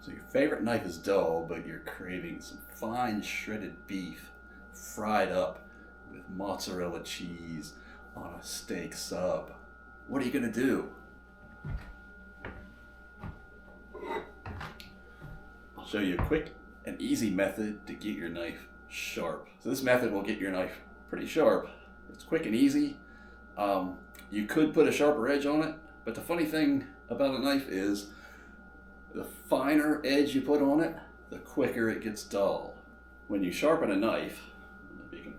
So your favorite knife is dull, but you're craving some fine shredded beef fried up with mozzarella cheese on a steak sub. What are you going to do? I'll show you a quick and easy method to get your knife sharp. So this method will get your knife pretty sharp. It's quick and easy. You could put a sharper edge on it, but the funny thing about a knife is the finer edge you put on it, the quicker it gets dull. When you sharpen a knife, if you can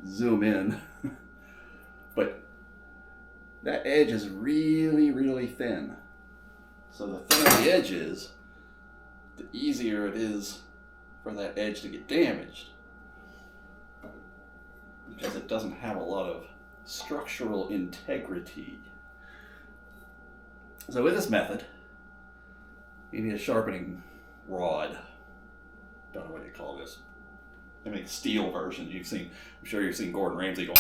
zoom in, but that edge is really, really thin. So the thinner the edge is, the easier it is for that edge to get damaged, because it doesn't have a lot of structural integrity. So with this method, you need a sharpening rod. Don't know what you call this. They make steel versions. I'm sure you've seen Gordon Ramsay going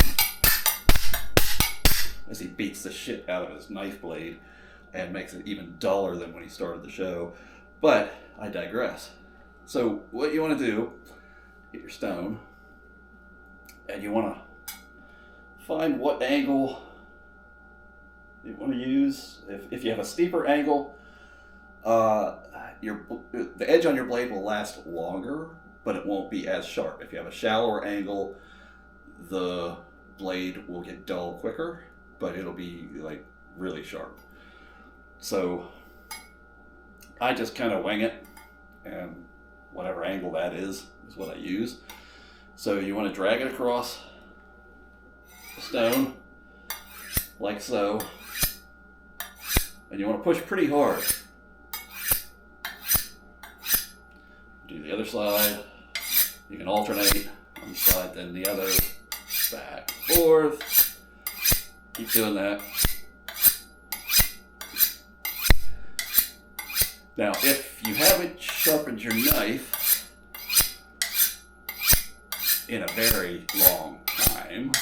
as he beats the shit out of his knife blade and makes it even duller than when he started the show. But I digress. So what you want to do, get your stone, and you want to find what angle you want to use. If you have a steeper angle, the edge on your blade will last longer, but it won't be as sharp. If you have a shallower angle, the blade will get dull quicker, but it'll be like really sharp. So I just kind of wing it, and whatever angle that is what I use. So you want to drag it across the stone, like so, and you want to push pretty hard. Do the other side. You can alternate one side then the other, back and forth. Keep doing that. Now, if you haven't sharpened your knife in a very long time,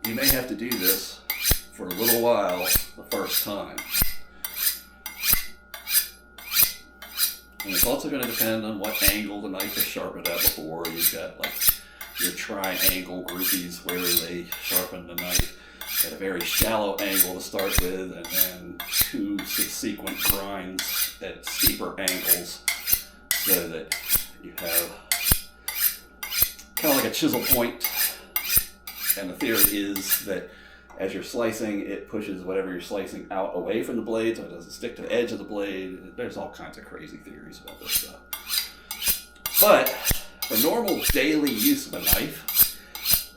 you may have to do this for a little while the first time. And it's also going to depend on what angle the knife is sharpened at before. You've got like your triangle groupies where they sharpen the knife at a very shallow angle to start with, and then two subsequent grinds at steeper angles, so that you have kind of like a chisel point. And the theory is that as you're slicing, it pushes whatever you're slicing out away from the blade so it doesn't stick to the edge of the blade. There's all kinds of crazy theories about this stuff. But for normal daily use of a knife,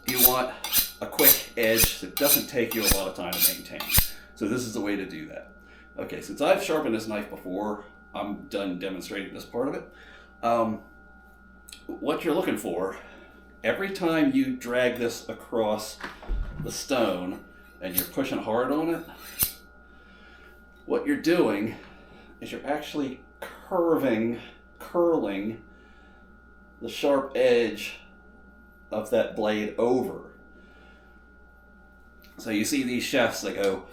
you want a quick edge that doesn't take you a lot of time to maintain. So this is the way to do that. Okay, since I've sharpened this knife before, I'm done demonstrating this part of it. What you're looking for, every time you drag this across the stone and you're pushing hard on it, what you're doing is you're actually curling the sharp edge of that blade over. So you see these chefs that go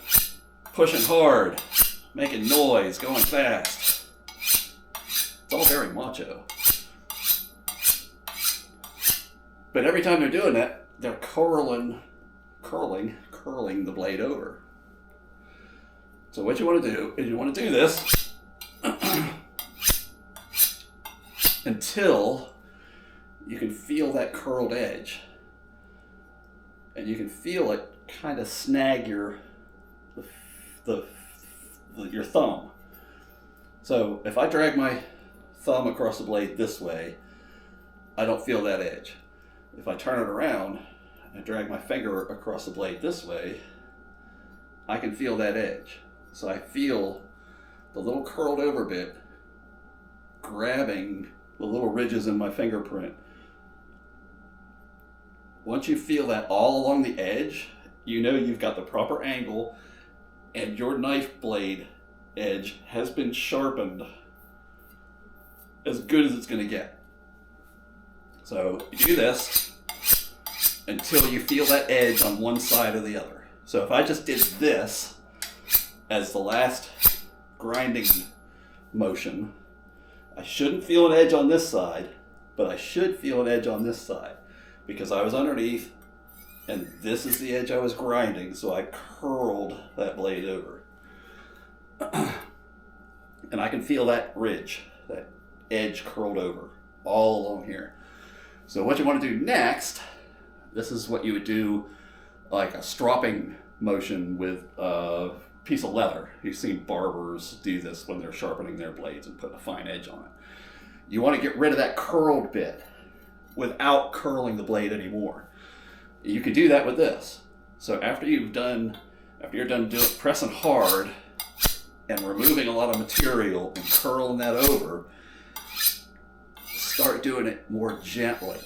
pushing hard, making noise, going fast. It's all very macho. But every time they're doing that, they're curling the blade over. So what you want to do is you want to do this until you can feel that curled edge. And you can feel it kind of snag your thumb. So if I drag my thumb across the blade this way, I don't feel that edge. If I turn it around and drag my finger across the blade this way, I can feel that edge. So I feel the little curled over bit grabbing the little ridges in my fingerprint. Once you feel that all along the edge, you know you've got the proper angle and your knife blade edge has been sharpened as good as it's going to get. So you do this until you feel that edge on one side or the other. So if I just did this as the last grinding motion, I shouldn't feel an edge on this side, but I should feel an edge on this side because I was underneath and this is the edge I was grinding, so I curled that blade over. And I can feel that ridge, that edge curled over all along here. So what you want to do next, this is what you would do like a stropping motion with a piece of leather. You've seen barbers do this when they're sharpening their blades and putting a fine edge on it. You want to get rid of that curled bit without curling the blade anymore. You can do that with this. So after you're done pressing hard and removing a lot of material and curling that over, start doing it more gently.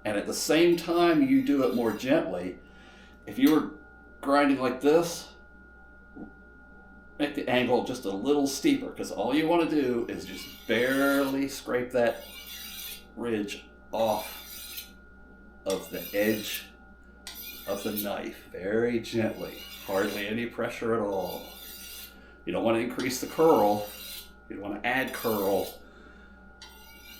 And at the same time you do it more gently, if you were grinding like this, make the angle just a little steeper, because all you want to do is just barely scrape that ridge off of the edge of the knife, very gently, hardly any pressure at all. You don't want to increase the curl, you don't want to add curl,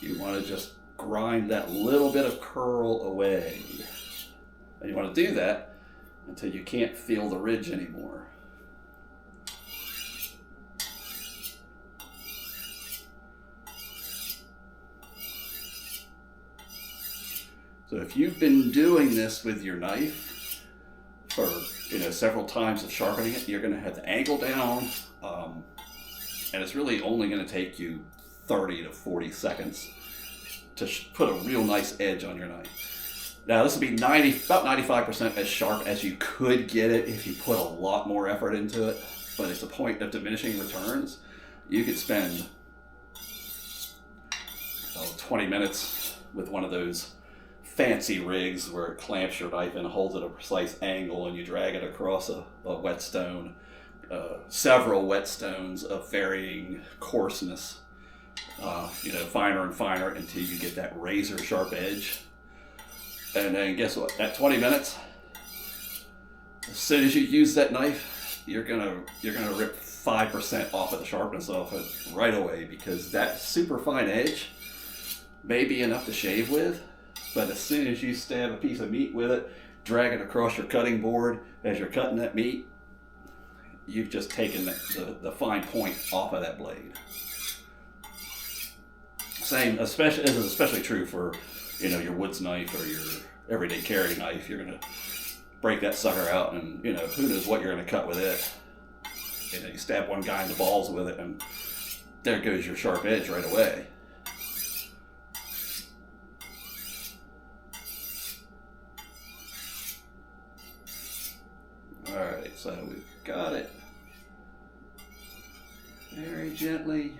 you want to just grind that little bit of curl away. And you want to do that until you can't feel the ridge anymore. So if you've been doing this with your knife for several times of sharpening it, you're going to have the angle down, and it's really only going to take you 30 to 40 seconds to put a real nice edge on your knife. Now this will be about 95% as sharp as you could get it if you put a lot more effort into it, but it's a point of diminishing returns. You could spend 20 minutes with one of those fancy rigs where it clamps your knife and holds at a precise angle and you drag it across a whetstone, several whetstones of varying coarseness, finer and finer until you get that razor sharp edge. And then guess what? At 20 minutes, as soon as you use that knife, you're gonna rip 5% off of the sharpness off it right away, because that super fine edge may be enough to shave with, but as soon as you stab a piece of meat with it, drag it across your cutting board as you're cutting that meat, you've just taken the fine point off of that blade. Same, this is especially true for your woods knife or your everyday carry knife. You're gonna break that sucker out, and who knows what you're gonna cut with it. You stab one guy in the balls with it, and there goes your sharp edge right away. Alright, so we've got it very gently,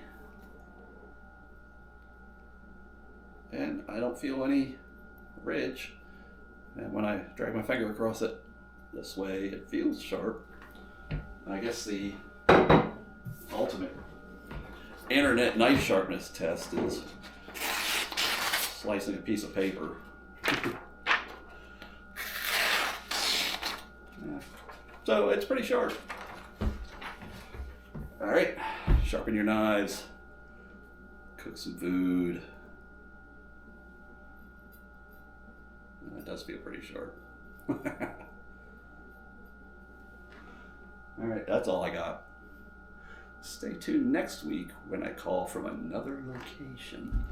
and I don't feel any ridge, and when I drag my finger across it this way, it feels sharp. I guess the ultimate internet knife sharpness test is slicing a piece of paper. So it's pretty sharp. All right, sharpen your knives, cook some food. It does feel pretty sharp. All right, that's all I got. Stay tuned next week when I call from another location.